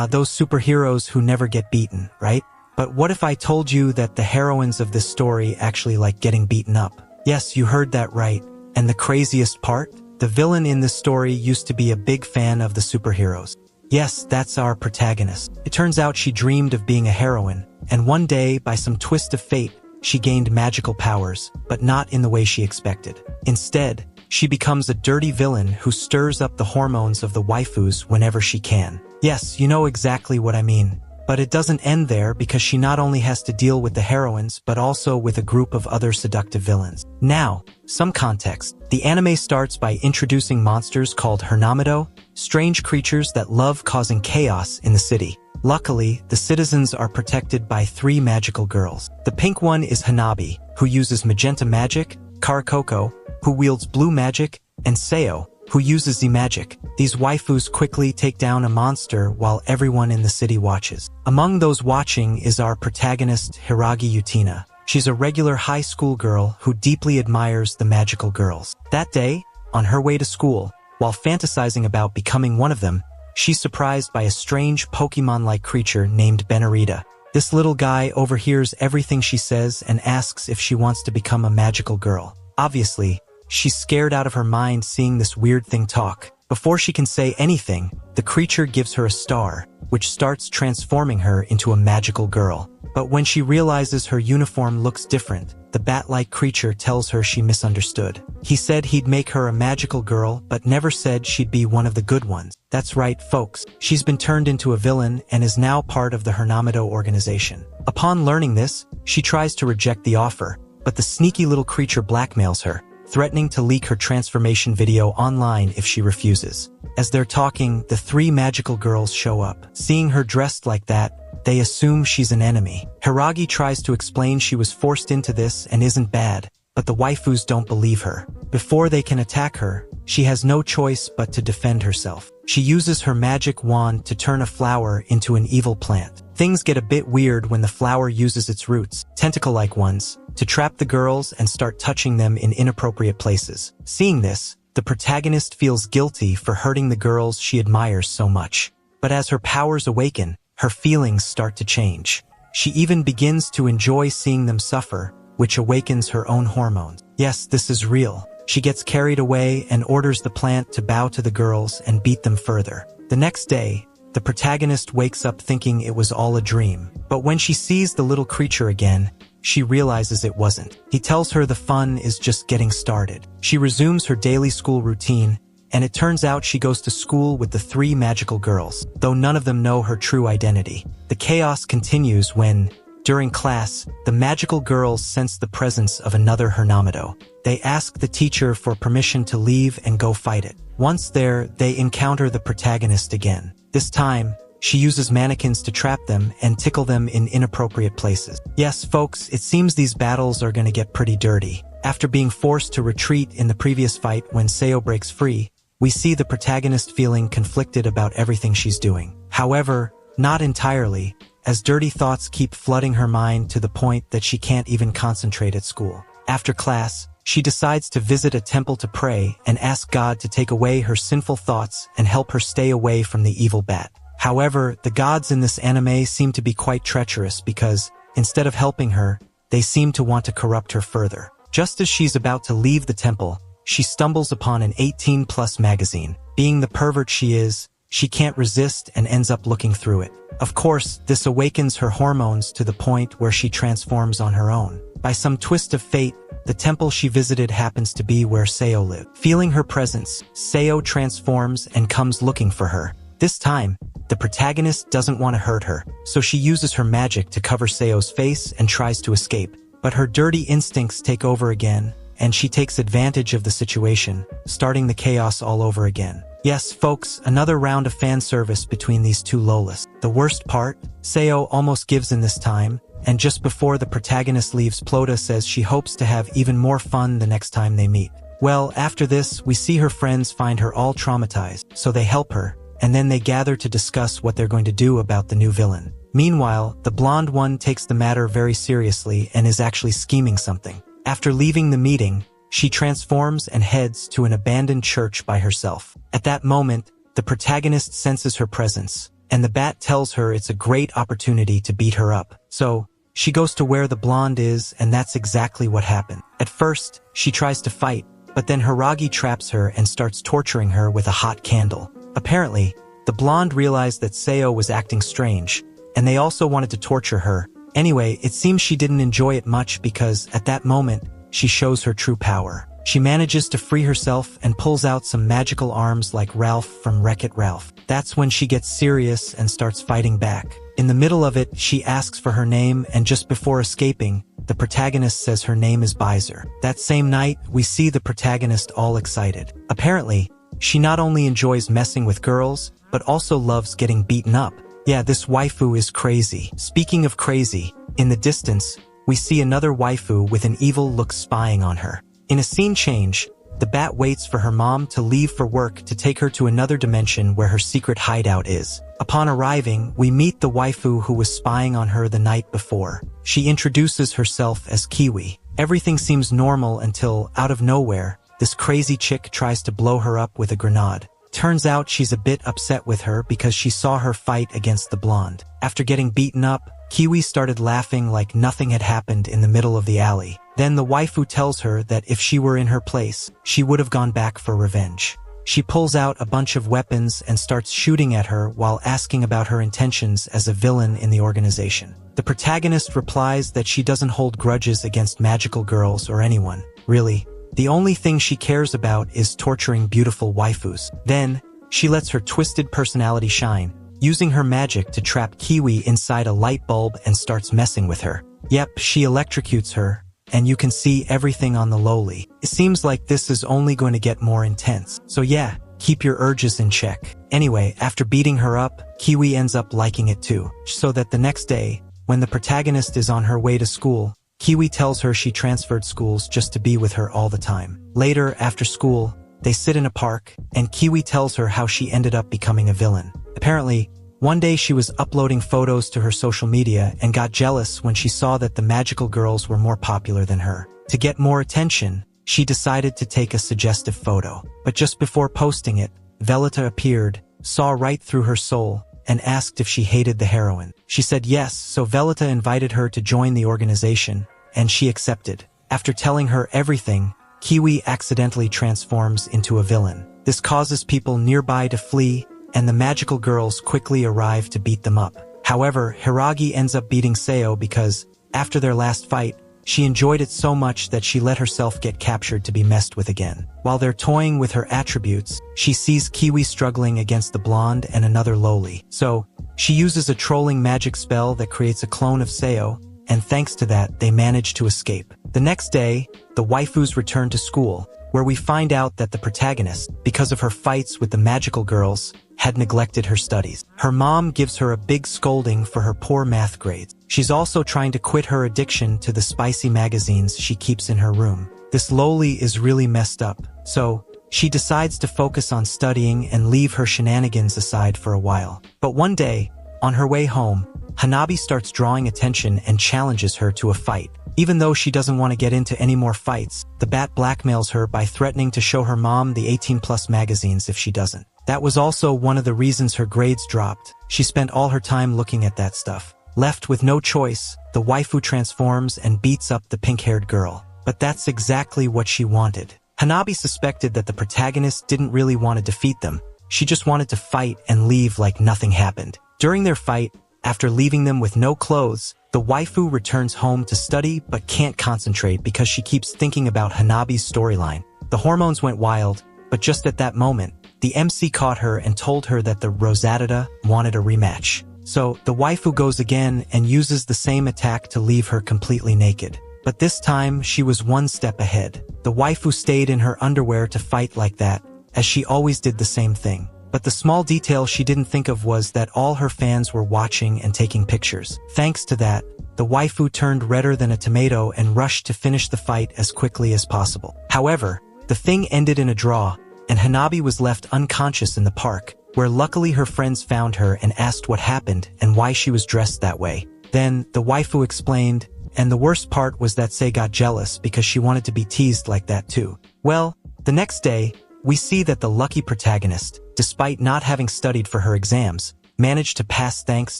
Those superheroes who never get beaten, right? But what if I told you that the heroines of this story actually like getting beaten up? Yes, you heard that right. And the craziest part? The villain in this story used to be a big fan of the superheroes. Yes, that's our protagonist. It turns out she dreamed of being a heroine, and one day, by some twist of fate, she gained magical powers, but not in the way she expected. Instead, she becomes a dirty villain who stirs up the hormones of the waifus whenever she can. Yes, you know exactly what I mean. But it doesn't end there, because she not only has to deal with the heroines, but also with a group of other seductive villains. Now, some context. The anime starts by introducing monsters called Hernamido, strange creatures that love causing chaos in the city. Luckily, the citizens are protected by 3 magical girls. The pink one is Hanabi, who uses magenta magic, Karakoko, who wields blue magic, and Seo, who uses Z-magic. These waifus quickly take down a monster while everyone in the city watches. Among those watching is our protagonist, Hiragi Utina. She's a regular high school girl who deeply admires the magical girls. That day, on her way to school, while fantasizing about becoming one of them, she's surprised by a strange Pokemon-like creature named Benarita. This little guy overhears everything she says and asks if she wants to become a magical girl. Obviously, she's scared out of her mind seeing this weird thing talk. Before she can say anything, the creature gives her a star, which starts transforming her into a magical girl. But when she realizes her uniform looks different, the bat-like creature tells her she misunderstood. He said he'd make her a magical girl, but never said she'd be one of the good ones. That's right, folks. She's been turned into a villain and is now part of the Hernamido organization. Upon learning this, she tries to reject the offer, but the sneaky little creature blackmails her, threatening to leak her transformation video online if she refuses. As they're talking, the 3 magical girls show up. Seeing her dressed like that, they assume she's an enemy. Hiragi tries to explain she was forced into this and isn't bad, but the waifus don't believe her. Before they can attack her, she has no choice but to defend herself. She uses her magic wand to turn a flower into an evil plant. Things get a bit weird when the flower uses its roots, tentacle-like ones, to trap the girls and start touching them in inappropriate places. Seeing this, the protagonist feels guilty for hurting the girls she admires so much. But as her powers awaken, her feelings start to change. She even begins to enjoy seeing them suffer, which awakens her own hormones. Yes, this is real. She gets carried away and orders the plant to bow to the girls and beat them further. The next day, the protagonist wakes up thinking it was all a dream. But when she sees the little creature again, she realizes it wasn't. He tells her the fun is just getting started. She resumes her daily school routine, and it turns out she goes to school with the 3 magical girls, though none of them know her true identity. The chaos continues when, during class, the magical girls sense the presence of another Hernamido. They ask the teacher for permission to leave and go fight it. Once there, they encounter the protagonist again. This time, she uses mannequins to trap them and tickle them in inappropriate places. Yes, folks, it seems these battles are gonna get pretty dirty. After being forced to retreat in the previous fight when Seo breaks free, we see the protagonist feeling conflicted about everything she's doing. However, not entirely, as dirty thoughts keep flooding her mind to the point that she can't even concentrate at school. After class, she decides to visit a temple to pray and ask God to take away her sinful thoughts and help her stay away from the evil bat. However, the gods in this anime seem to be quite treacherous because, instead of helping her, they seem to want to corrupt her further. Just as she's about to leave the temple, she stumbles upon an 18+ magazine. Being the pervert she is, she can't resist and ends up looking through it. Of course, this awakens her hormones to the point where she transforms on her own. By some twist of fate, the temple she visited happens to be where Seo lived. Feeling her presence, Seo transforms and comes looking for her. This time, the protagonist doesn't want to hurt her, so she uses her magic to cover Seo's face and tries to escape. But her dirty instincts take over again, and she takes advantage of the situation, starting the chaos all over again. Yes, folks, another round of fan service between these 2 Lolas. The worst part, Seo almost gives in this time, and just before the protagonist leaves, Plota says she hopes to have even more fun the next time they meet. Well, after this, we see her friends find her all traumatized, so they help her, and then they gather to discuss what they're going to do about the new villain. Meanwhile, the blonde one takes the matter very seriously and is actually scheming something. After leaving the meeting, she transforms and heads to an abandoned church by herself. At that moment, the protagonist senses her presence, and the bat tells her it's a great opportunity to beat her up. So, she goes to where the blonde is, and that's exactly what happened. At first, she tries to fight, but then Hiragi traps her and starts torturing her with a hot candle. Apparently, the blonde realized that Seo was acting strange, and they also wanted to torture her. Anyway, it seems she didn't enjoy it much because, at that moment, she shows her true power. She manages to free herself and pulls out some magical arms like Ralph from Wreck-It Ralph. That's when she gets serious and starts fighting back. In the middle of it, she asks for her name, and just before escaping, the protagonist says her name is Baiser. That same night, we see the protagonist all excited. Apparently, she not only enjoys messing with girls, but also loves getting beaten up. Yeah, this waifu is crazy. Speaking of crazy, in the distance, we see another waifu with an evil look spying on her. In a scene change, the bat waits for her mom to leave for work to take her to another dimension where her secret hideout is. Upon arriving, we meet the waifu who was spying on her the night before. She introduces herself as Kiwi. Everything seems normal until, out of nowhere, this crazy chick tries to blow her up with a grenade. Turns out she's a bit upset with her because she saw her fight against the blonde. After getting beaten up, Kiwi started laughing like nothing had happened in the middle of the alley. Then the waifu tells her that if she were in her place, she would have gone back for revenge. She pulls out a bunch of weapons and starts shooting at her while asking about her intentions as a villain in the organization. The protagonist replies that she doesn't hold grudges against magical girls or anyone. Really, the only thing she cares about is torturing beautiful waifus. Then, she lets her twisted personality shine, using her magic to trap Kiwi inside a light bulb and starts messing with her. Yep, she electrocutes her, and you can see everything on the lowly. It seems like this is only going to get more intense. So yeah, keep your urges in check. Anyway, after beating her up, Kiwi ends up liking it too. So that the next day, when the protagonist is on her way to school, Kiwi tells her she transferred schools just to be with her all the time. Later, after school, they sit in a park, and Kiwi tells her how she ended up becoming a villain. Apparently, one day she was uploading photos to her social media and got jealous when she saw that the magical girls were more popular than her. To get more attention, she decided to take a suggestive photo. But just before posting it, Veleta appeared, saw right through her soul, and asked if she hated the heroine. She said yes, so Veleta invited her to join the organization, and she accepted. After telling her everything, Kiwi accidentally transforms into a villain. This causes people nearby to flee, and the magical girls quickly arrive to beat them up. However, Hiragi ends up beating Seo because, after their last fight, she enjoyed it so much that she let herself get captured to be messed with again. While they're toying with her attributes, she sees Kiwi struggling against the blonde and another lowly. So, she uses a trolling magic spell that creates a clone of Seo, and thanks to that, they manage to escape. The next day, the waifus return to school, where we find out that the protagonist, because of her fights with the magical girls, had neglected her studies. Her mom gives her a big scolding for her poor math grades. She's also trying to quit her addiction to the spicy magazines she keeps in her room. This lowly is really messed up, so she decides to focus on studying and leave her shenanigans aside for a while. But one day, on her way home, Hanabi starts drawing attention and challenges her to a fight. Even though she doesn't want to get into any more fights, the bat blackmails her by threatening to show her mom the 18+ magazines if she doesn't. That was also one of the reasons her grades dropped. She spent all her time looking at that stuff. Left with no choice, the waifu transforms and beats up the pink-haired girl. But that's exactly what she wanted. Hanabi suspected that the protagonist didn't really want to defeat them. She just wanted to fight and leave like nothing happened. During their fight, after leaving them with no clothes, the waifu returns home to study but can't concentrate because she keeps thinking about Hanabi's storyline. The hormones went wild, but just at that moment, the MC caught her and told her that the Rosatata wanted a rematch. So, the waifu goes again and uses the same attack to leave her completely naked. But this time, she was one step ahead. The waifu stayed in her underwear to fight like that, as she always did the same thing. But the small detail she didn't think of was that all her fans were watching and taking pictures. Thanks to that, the waifu turned redder than a tomato and rushed to finish the fight as quickly as possible. However, the thing ended in a draw, and Hanabi was left unconscious in the park, where luckily her friends found her and asked what happened and why she was dressed that way. Then, the waifu explained, and the worst part was that Sei got jealous because she wanted to be teased like that too. Well, the next day, we see that the lucky protagonist, despite not having studied for her exams, managed to pass thanks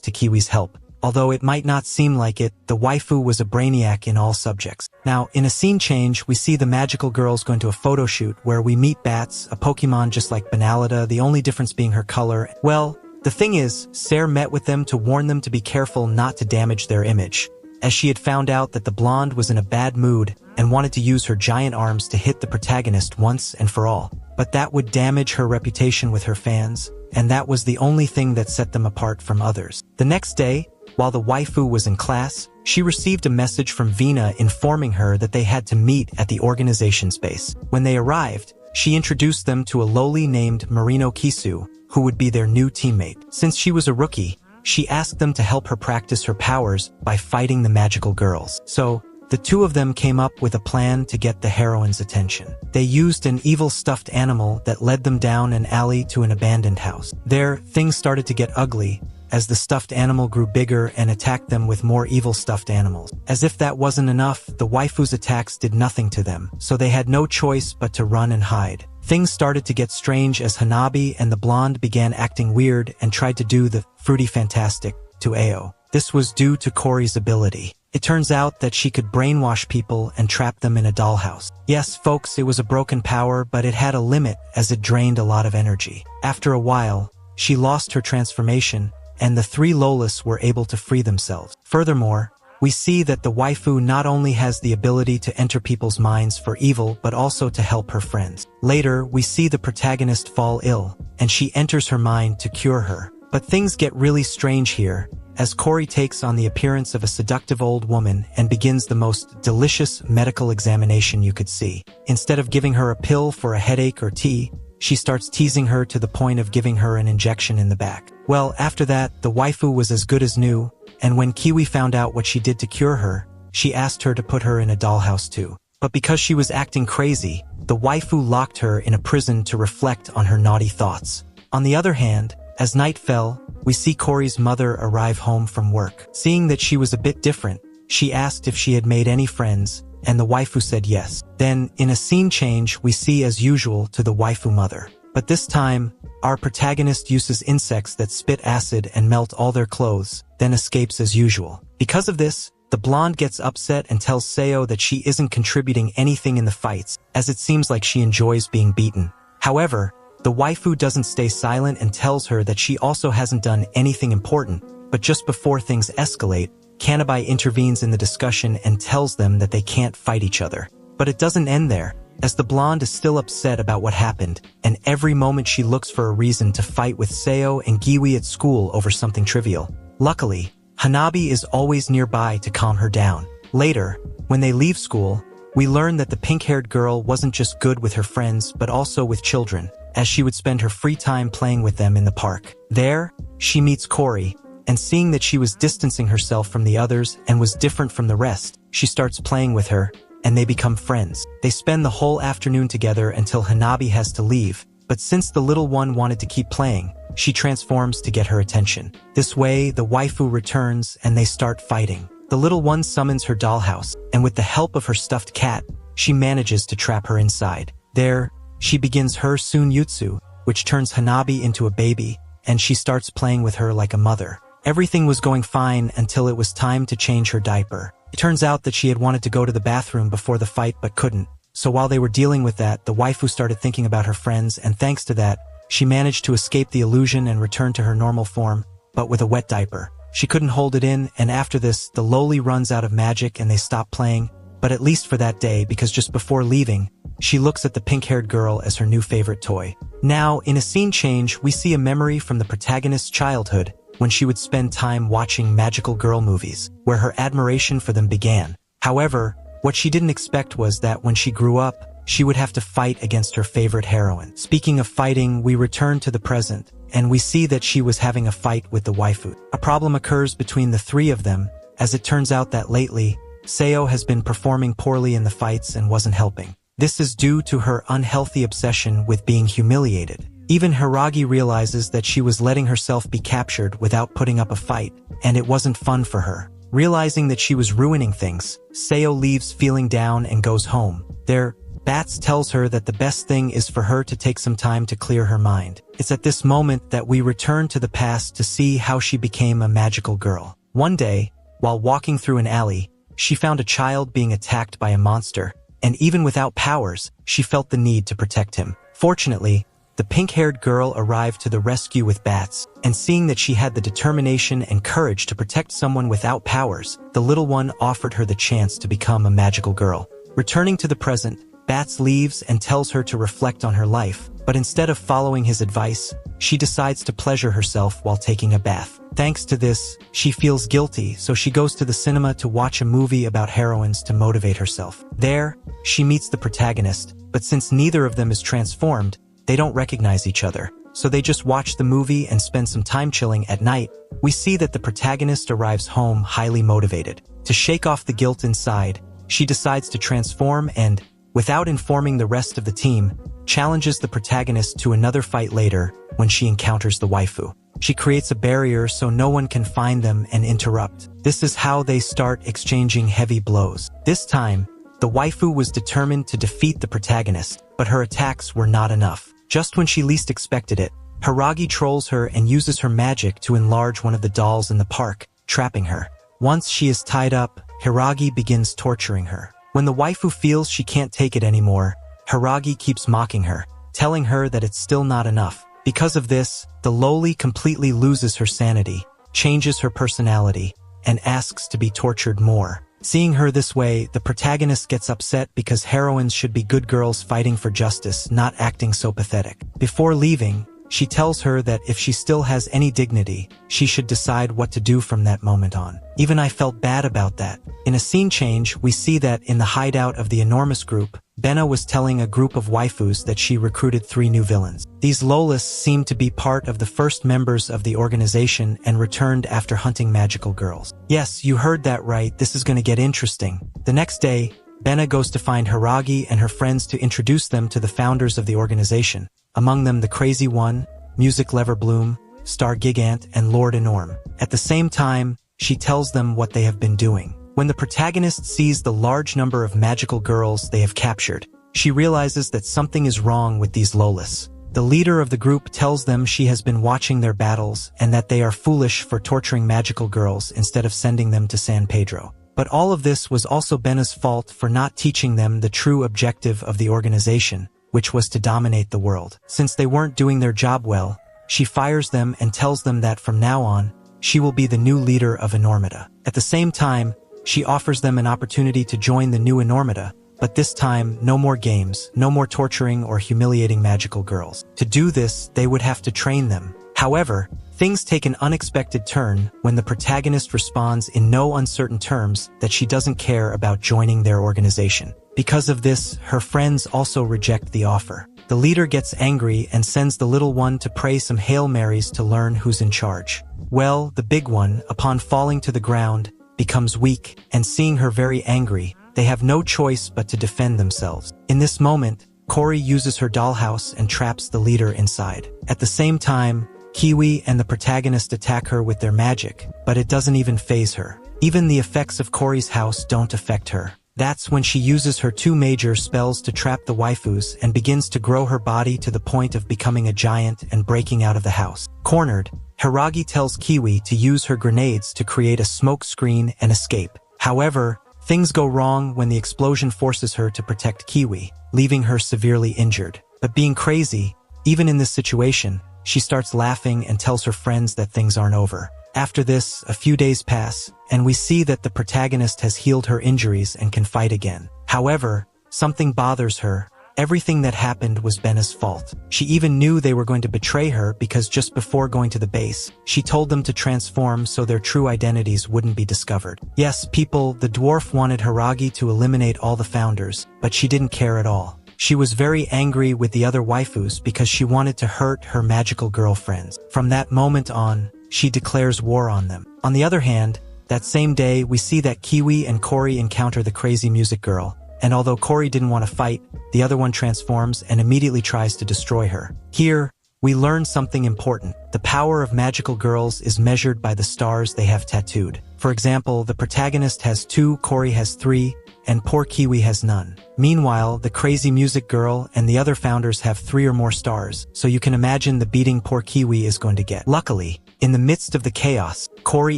to Kiwi's help. Although it might not seem like it, the waifu was a brainiac in all subjects. Now, in a scene change, we see the magical girls going to a photo shoot where we meet Bats, a Pokemon just like Banalita, the only difference being her color. Well, the thing is, Sarah met with them to warn them to be careful not to damage their image, as she had found out that the blonde was in a bad mood and wanted to use her giant arms to hit the protagonist once and for all. But that would damage her reputation with her fans, and that was the only thing that set them apart from others. The next day, while the waifu was in class, she received a message from Vina informing her that they had to meet at the organization's base. When they arrived, she introduced them to a loli named Marino Kisu, who would be their new teammate. Since she was a rookie, she asked them to help her practice her powers by fighting the magical girls. So, the two of them came up with a plan to get the heroine's attention. They used an evil stuffed animal that led them down an alley to an abandoned house. There, things started to get ugly, as the stuffed animal grew bigger and attacked them with more evil stuffed animals. As if that wasn't enough, the waifu's attacks did nothing to them, so they had no choice but to run and hide. Things started to get strange as Hanabi and the blonde began acting weird and tried to do the fruity fantastic to Ao. This was due to Cory's ability. It turns out that she could brainwash people and trap them in a dollhouse. Yes, folks, it was a broken power, but it had a limit as it drained a lot of energy. After a while, she lost her transformation, and the three Lolas were able to free themselves. Furthermore, we see that the waifu not only has the ability to enter people's minds for evil but also to help her friends. Later, we see the protagonist fall ill, and she enters her mind to cure her. But things get really strange here, as Cory takes on the appearance of a seductive old woman and begins the most delicious medical examination you could see. Instead of giving her a pill for a headache or tea, she starts teasing her to the point of giving her an injection in the back. Well, after that, the waifu was as good as new, and when Kiwi found out what she did to cure her, she asked her to put her in a dollhouse too. But because she was acting crazy, the waifu locked her in a prison to reflect on her naughty thoughts. On the other hand, as night fell, we see Cory's mother arrive home from work. Seeing that she was a bit different, she asked if she had made any friends, and the waifu said yes. Then, in a scene change, we see as usual to the waifu mother. But this time, our protagonist uses insects that spit acid and melt all their clothes, then escapes as usual. Because of this, the blonde gets upset and tells Seo that she isn't contributing anything in the fights, as it seems like she enjoys being beaten. However, the waifu doesn't stay silent and tells her that she also hasn't done anything important, but just before things escalate, Kanabai intervenes in the discussion and tells them that they can't fight each other. But it doesn't end there, as the blonde is still upset about what happened, and every moment she looks for a reason to fight with Seo and Giwi at school over something trivial. Luckily, Hanabi is always nearby to calm her down. Later, when they leave school, we learn that the pink-haired girl wasn't just good with her friends but also with children, as she would spend her free time playing with them in the park. There, she meets Cory, and seeing that she was distancing herself from the others and was different from the rest, she starts playing with her, and they become friends. They spend the whole afternoon together until Hanabi has to leave, but since the little one wanted to keep playing, she transforms to get her attention. This way, the waifu returns and they start fighting. The little one summons her dollhouse, and with the help of her stuffed cat, she manages to trap her inside. There, she begins her Sun-Jutsu, which turns Hanabi into a baby, and she starts playing with her like a mother. Everything was going fine until it was time to change her diaper. It turns out that she had wanted to go to the bathroom before the fight but couldn't. So while they were dealing with that, the waifu started thinking about her friends, and thanks to that, she managed to escape the illusion and return to her normal form, but with a wet diaper. She couldn't hold it in, and after this, the loli runs out of magic and they stop playing, but at least for that day, because just before leaving, she looks at the pink-haired girl as her new favorite toy. Now, in a scene change, we see a memory from the protagonist's childhood, when she would spend time watching magical girl movies, where her admiration for them began. However, what she didn't expect was that when she grew up, she would have to fight against her favorite heroine. Speaking of fighting, we return to the present, and we see that she was having a fight with the waifu. A problem occurs between the three of them, as it turns out that lately, Seo has been performing poorly in the fights and wasn't helping. This is due to her unhealthy obsession with being humiliated. Even Hiragi realizes that she was letting herself be captured without putting up a fight, and it wasn't fun for her. Realizing that she was ruining things, Seo leaves feeling down and goes home. There, Bats tells her that the best thing is for her to take some time to clear her mind. It's at this moment that we return to the past to see how she became a magical girl. One day, while walking through an alley, she found a child being attacked by a monster, and even without powers, she felt the need to protect him. Fortunately, the pink-haired girl arrived to the rescue with bats, and seeing that she had the determination and courage to protect someone without powers, the little one offered her the chance to become a magical girl. Returning to the present, Bats leaves and tells her to reflect on her life, but instead of following his advice, she decides to pleasure herself while taking a bath. Thanks to this, she feels guilty, so she goes to the cinema to watch a movie about heroines to motivate herself. There, she meets the protagonist, but since neither of them is transformed, they don't recognize each other, so they just watch the movie and spend some time chilling. At night, we see that the protagonist arrives home highly motivated. To shake off the guilt inside, she decides to transform and, without informing the rest of the team, challenges the protagonist to another fight later when she encounters the waifu. She creates a barrier so no one can find them and interrupt. This is how they start exchanging heavy blows. This time, the waifu was determined to defeat the protagonist, but her attacks were not enough. Just when she least expected it, Hiragi trolls her and uses her magic to enlarge one of the dolls in the park, trapping her. Once she is tied up, Hiragi begins torturing her. When the waifu feels she can't take it anymore, Hiragi keeps mocking her, telling her that it's still not enough. Because of this, the loli completely loses her sanity, changes her personality, and asks to be tortured more. Seeing her this way, the protagonist gets upset because heroines should be good girls fighting for justice, not acting so pathetic. Before leaving, she tells her that if she still has any dignity, she should decide what to do from that moment on. Even I felt bad about that. In a scene change, we see that in the hideout of the enormous group, Benna was telling a group of waifus that she recruited 3 new villains. These lolis seemed to be part of the first members of the organization and returned after hunting magical girls. Yes, you heard that right, this is gonna get interesting. The next day, Benna goes to find Hiragi and her friends to introduce them to the founders of the organization. Among them the Crazy One, Music Lever Bloom, Star Gigant, and Lord Enorm. At the same time, she tells them what they have been doing. When the protagonist sees the large number of magical girls they have captured, she realizes that something is wrong with these lolis. The leader of the group tells them she has been watching their battles and that they are foolish for torturing magical girls instead of sending them to San Pedro. But all of this was also Benna's fault for not teaching them the true objective of the organization, which was to dominate the world. Since they weren't doing their job well, she fires them and tells them that from now on, she will be the new leader of Enormita. At the same time, she offers them an opportunity to join the new Enormita, but this time, no more games, no more torturing or humiliating magical girls. To do this, they would have to train them. However, things take an unexpected turn when the protagonist responds in no uncertain terms that she doesn't care about joining their organization. Because of this, her friends also reject the offer. The leader gets angry and sends the little one to pray some Hail Marys to learn who's in charge. Well, the big one, upon falling to the ground, becomes weak, and seeing her very angry, they have no choice but to defend themselves. In this moment, Kori uses her dollhouse and traps the leader inside. At the same time, Kiwi and the protagonist attack her with their magic, but it doesn't even faze her. Even the effects of Kori's house don't affect her. That's when she uses her 2 major spells to trap the waifus and begins to grow her body to the point of becoming a giant and breaking out of the house. Cornered, Hiragi tells Kiwi to use her grenades to create a smoke screen and escape. However, things go wrong when the explosion forces her to protect Kiwi, leaving her severely injured. But being crazy, even in this situation, she starts laughing and tells her friends that things aren't over. After this, a few days pass, and we see that the protagonist has healed her injuries and can fight again. However, something bothers her. Everything that happened was Benna's fault. She even knew they were going to betray her because just before going to the base, she told them to transform so their true identities wouldn't be discovered. Yes, people, the dwarf wanted Hiragi to eliminate all the founders, but she didn't care at all. She was very angry with the other waifus because she wanted to hurt her magical girlfriends. From that moment on, she declares war on them. On the other hand, that same day we see that Kiwi and Kori encounter the crazy music girl, and although Kori didn't want to fight, the other one transforms and immediately tries to destroy her. Here, we learn something important. The power of magical girls is measured by the stars they have tattooed. For example, the protagonist has 2, Kori has 3, and poor Kiwi has none. Meanwhile, the crazy music girl and the other founders have 3 or more stars, so you can imagine the beating poor Kiwi is going to get. Luckily, in the midst of the chaos, Cory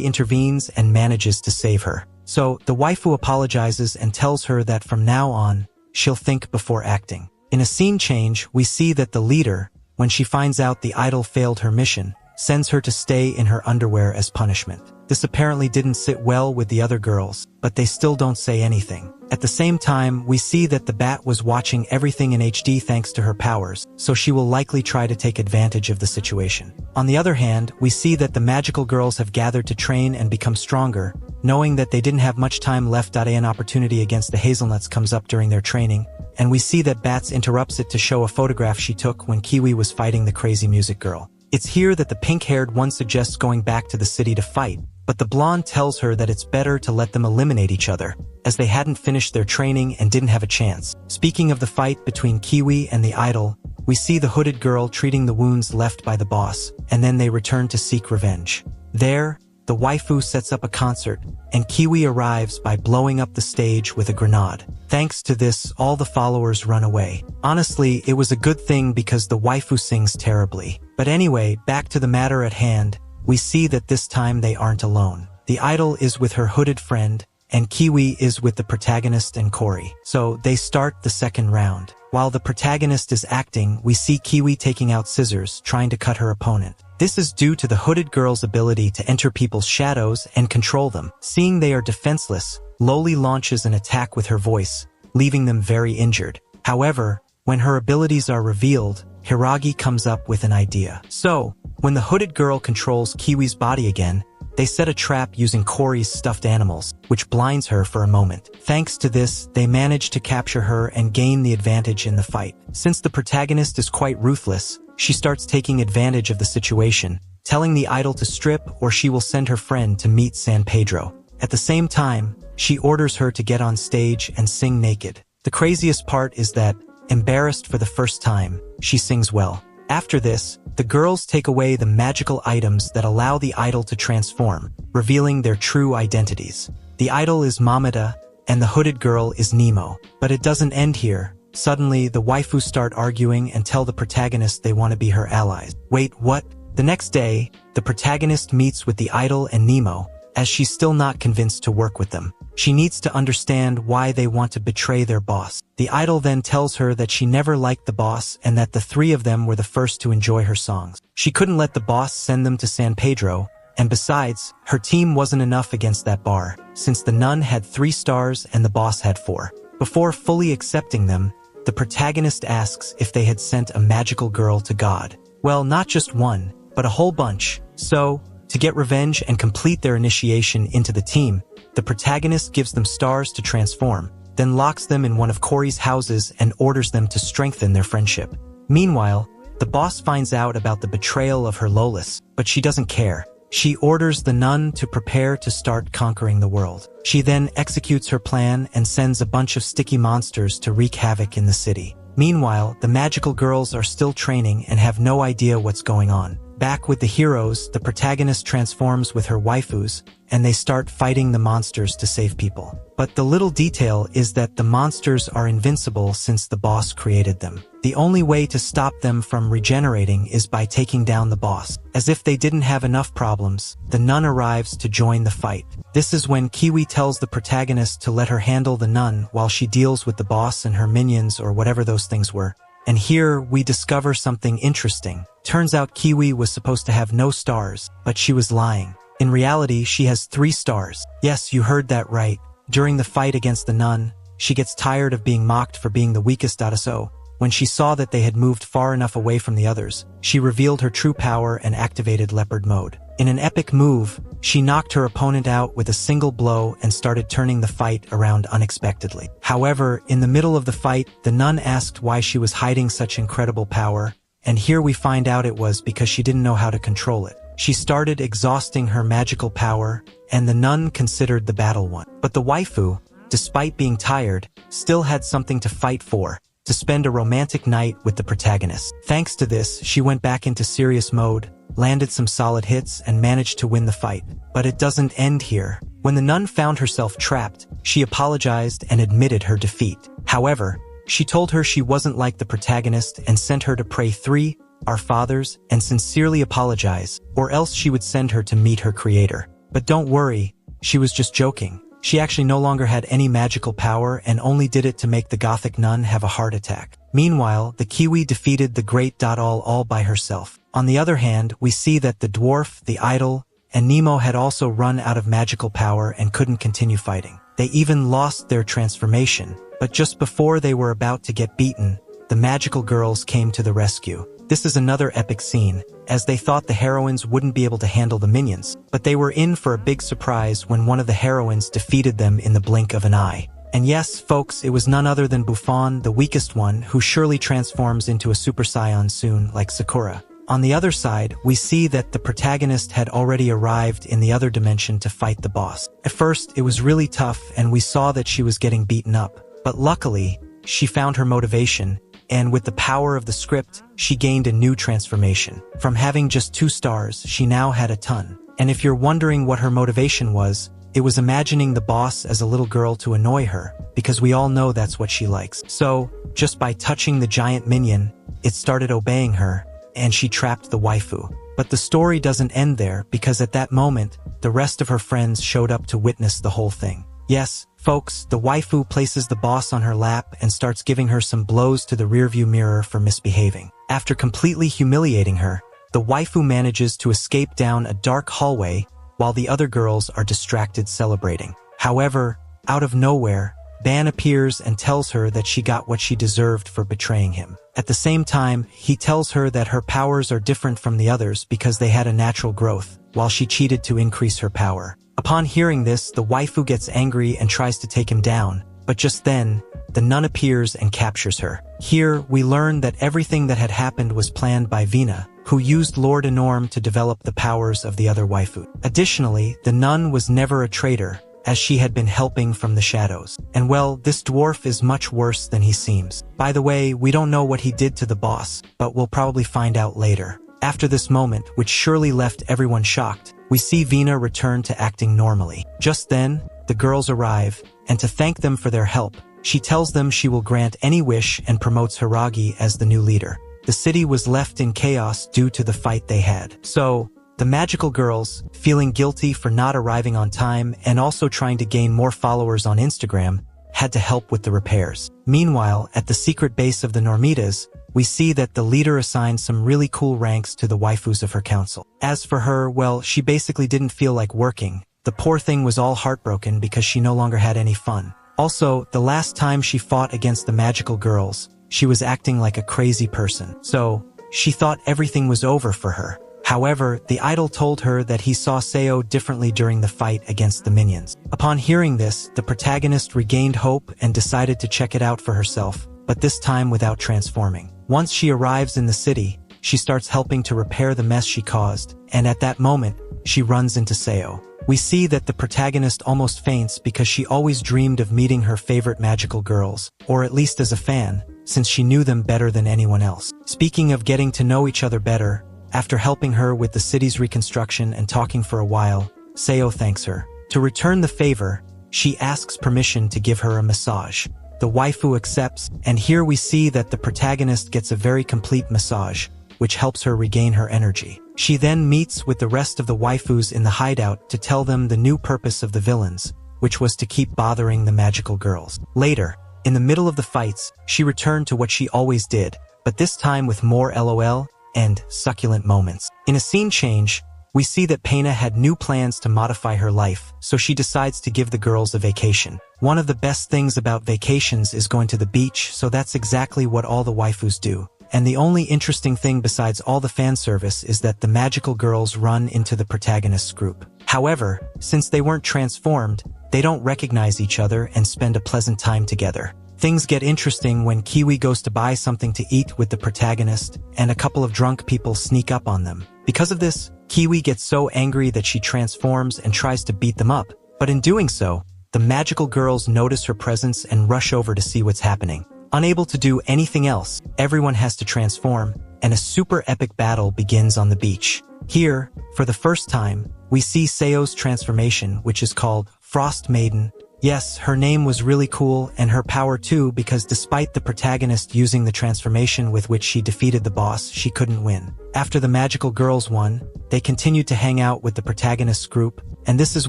intervenes and manages to save her. So, the waifu apologizes and tells her that from now on, she'll think before acting. In a scene change, we see that the leader, when she finds out the idol failed her mission, sends her to stay in her underwear as punishment. This apparently didn't sit well with the other girls, but they still don't say anything. At the same time, we see that the bat was watching everything in HD thanks to her powers, so she will likely try to take advantage of the situation. On the other hand, we see that the magical girls have gathered to train and become stronger, knowing that they didn't have much time left. An opportunity against the hazelnuts comes up during their training, and we see that Bats interrupts it to show a photograph she took when Kiwi was fighting the crazy music girl. It's here that the pink-haired one suggests going back to the city to fight, but the blonde tells her that it's better to let them eliminate each other, as they hadn't finished their training and didn't have a chance. Speaking of the fight between Kiwi and the idol, we see the hooded girl treating the wounds left by the boss, and then they return to seek revenge. There, the waifu sets up a concert, and Kiwi arrives by blowing up the stage with a grenade. Thanks to this, all the followers run away. Honestly, it was a good thing because the waifu sings terribly. But anyway, back to the matter at hand, we see that this time they aren't alone. The idol is with her hooded friend, and Kiwi is with the protagonist and Cory. So they start the second round. While the protagonist is acting, we see Kiwi taking out scissors, trying to cut her opponent. This is due to the hooded girl's ability to enter people's shadows and control them. Seeing they are defenseless, Loli launches an attack with her voice, leaving them very injured. However, when her abilities are revealed, Hiragi comes up with an idea. So, when the hooded girl controls Kiwi's body again, they set a trap using Cory's stuffed animals, which blinds her for a moment. Thanks to this, they manage to capture her and gain the advantage in the fight. Since the protagonist is quite ruthless, she starts taking advantage of the situation, telling the idol to strip or she will send her friend to meet San Pedro. At the same time, she orders her to get on stage and sing naked. The craziest part is that, embarrassed for the first time, she sings well. After this, the girls take away the magical items that allow the idol to transform, revealing their true identities. The idol is Mamada, and the hooded girl is Nemo. But it doesn't end here. Suddenly, the waifus start arguing and tell the protagonist they want to be her allies. Wait, what? The next day, the protagonist meets with the idol and Nemo, as she's still not convinced to work with them. She needs to understand why they want to betray their boss. The idol then tells her that she never liked the boss and that the 3 of them were the first to enjoy her songs. She couldn't let the boss send them to San Pedro, and besides, her team wasn't enough against that bar, since the nun had 3 stars and the boss had 4. Before fully accepting them, the protagonist asks if they had sent a magical girl to God. Well, not just one, but a whole bunch. So, to get revenge and complete their initiation into the team, the protagonist gives them stars to transform, then locks them in one of Cory's houses and orders them to strengthen their friendship. Meanwhile, the boss finds out about the betrayal of her Lolis, but she doesn't care. She orders the nun to prepare to start conquering the world. She then executes her plan and sends a bunch of sticky monsters to wreak havoc in the city. Meanwhile, the magical girls are still training and have no idea what's going on. Back with the heroes, the protagonist transforms with her waifus, and they start fighting the monsters to save people. But the little detail is that the monsters are invincible since the boss created them. The only way to stop them from regenerating is by taking down the boss. As if they didn't have enough problems, the nun arrives to join the fight. This is when Kiwi tells the protagonist to let her handle the nun while she deals with the boss and her minions or whatever those things were. And here, we discover something interesting. Turns out Kiwi was supposed to have no stars, but she was lying. In reality, she has 3 stars. Yes, you heard that right. During the fight against the nun, she gets tired of being mocked for being the weakest. So, when she saw that they had moved far enough away from the others, she revealed her true power and activated leopard mode. In an epic move, she knocked her opponent out with a single blow and started turning the fight around unexpectedly. However, in the middle of the fight, the nun asked why she was hiding such incredible power, and here we find out it was because she didn't know how to control it. She started exhausting her magical power, and the nun considered the battle won. But the waifu, despite being tired, still had something to fight for, to spend a romantic night with the protagonist. Thanks to this, she went back into serious mode, landed some solid hits, and managed to win the fight. But it doesn't end here. When the nun found herself trapped, she apologized and admitted her defeat. However, she told her she wasn't like the protagonist and sent her to pray 3 Our Fathers and sincerely apologize, or else she would send her to meet her creator. But don't worry, she was just joking. She actually no longer had any magical power and only did it to make the gothic nun have a heart attack. Meanwhile, the Kiwi defeated the Great all by herself. On the other hand, we see that the dwarf, the idol, and Nemo had also run out of magical power and couldn't continue fighting. They even lost their transformation, but just before they were about to get beaten, the magical girls came to the rescue. This is another epic scene, as they thought the heroines wouldn't be able to handle the minions, but they were in for a big surprise when one of the heroines defeated them in the blink of an eye. And yes, folks, it was none other than Buffon, the weakest one, who surely transforms into a Super Saiyan soon, like Sakura. On the other side, we see that the protagonist had already arrived in the other dimension to fight the boss. At first, it was really tough and we saw that she was getting beaten up. But luckily, she found her motivation, and with the power of the script, she gained a new transformation. From having just 2 stars, she now had a ton. And if you're wondering what her motivation was, it was imagining the boss as a little girl to annoy her, because we all know that's what she likes. So, just by touching the giant minion, it started obeying her, and she trapped the waifu. But the story doesn't end there, because at that moment, the rest of her friends showed up to witness the whole thing. Yes, folks, the waifu places the boss on her lap and starts giving her some blows to the rearview mirror for misbehaving. After completely humiliating her, the waifu manages to escape down a dark hallway while the other girls are distracted celebrating. However, out of nowhere, Ban appears and tells her that she got what she deserved for betraying him. At the same time, he tells her that her powers are different from the others because they had a natural growth, while she cheated to increase her power. Upon hearing this, the waifu gets angry and tries to take him down, but just then, the nun appears and captures her. Here, we learn that everything that had happened was planned by Vina, who used Lord Enorm to develop the powers of the other waifu. Additionally, the nun was never a traitor, as she had been helping from the shadows. And well, this dwarf is much worse than he seems. By the way, we don't know what he did to the boss, but we'll probably find out later. After this moment, which surely left everyone shocked, we see Vina return to acting normally. Just then, the girls arrive, and to thank them for their help, she tells them she will grant any wish and promotes Hiragi as the new leader. The city was left in chaos due to the fight they had. So, the magical girls, feeling guilty for not arriving on time and also trying to gain more followers on Instagram, had to help with the repairs. Meanwhile, at the secret base of the Normitas, we see that the leader assigned some really cool ranks to the waifus of her council. As for her, well, she basically didn't feel like working. The poor thing was all heartbroken because she no longer had any fun. Also, the last time she fought against the magical girls, she was acting like a crazy person. So, she thought everything was over for her. However, the idol told her that he saw Seo differently during the fight against the minions. Upon hearing this, the protagonist regained hope and decided to check it out for herself, but this time without transforming. Once she arrives in the city, she starts helping to repair the mess she caused, and at that moment, she runs into Seo. We see that the protagonist almost faints because she always dreamed of meeting her favorite magical girls, or at least as a fan, since she knew them better than anyone else. Speaking of getting to know each other better, after helping her with the city's reconstruction and talking for a while, Seo thanks her. To return the favor, she asks permission to give her a massage. The waifu accepts, and here we see that the protagonist gets a very complete massage, which helps her regain her energy. She then meets with the rest of the waifus in the hideout to tell them the new purpose of the villains, which was to keep bothering the magical girls. Later, in the middle of the fights, she returned to what she always did, but this time with more LOL and succulent moments. In a scene change, we see that Peina had new plans to modify her life, so she decides to give the girls a vacation. One of the best things about vacations is going to the beach, so that's exactly what all the waifus do. And the only interesting thing besides all the fan service is that the magical girls run into the protagonist's group. However, since they weren't transformed, they don't recognize each other and spend a pleasant time together. Things get interesting when Kiwi goes to buy something to eat with the protagonist, and a couple of drunk people sneak up on them. Because of this, Kiwi gets so angry that she transforms and tries to beat them up, but in doing so, the magical girls notice her presence and rush over to see what's happening. Unable to do anything else, everyone has to transform, and a super epic battle begins on the beach. Here, for the first time, we see Seo's transformation, which is called Frost Maiden, Yes, her name was really cool, and her power too, because despite the protagonist using the transformation with which she defeated the boss, she couldn't win. After the magical girls won, they continued to hang out with the protagonist's group, and this is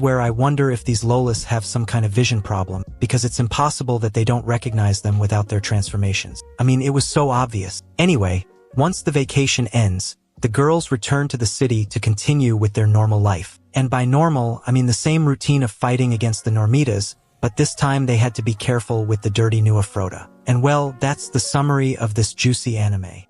where I wonder if these lolas have some kind of vision problem, because it's impossible that they don't recognize them without their transformations. I mean, it was so obvious. Anyway, once the vacation ends, the girls return to the city to continue with their normal life. And by normal, I mean the same routine of fighting against the Normitas, but this time they had to be careful with the dirty new Afrota. And well, that's the summary of this juicy anime.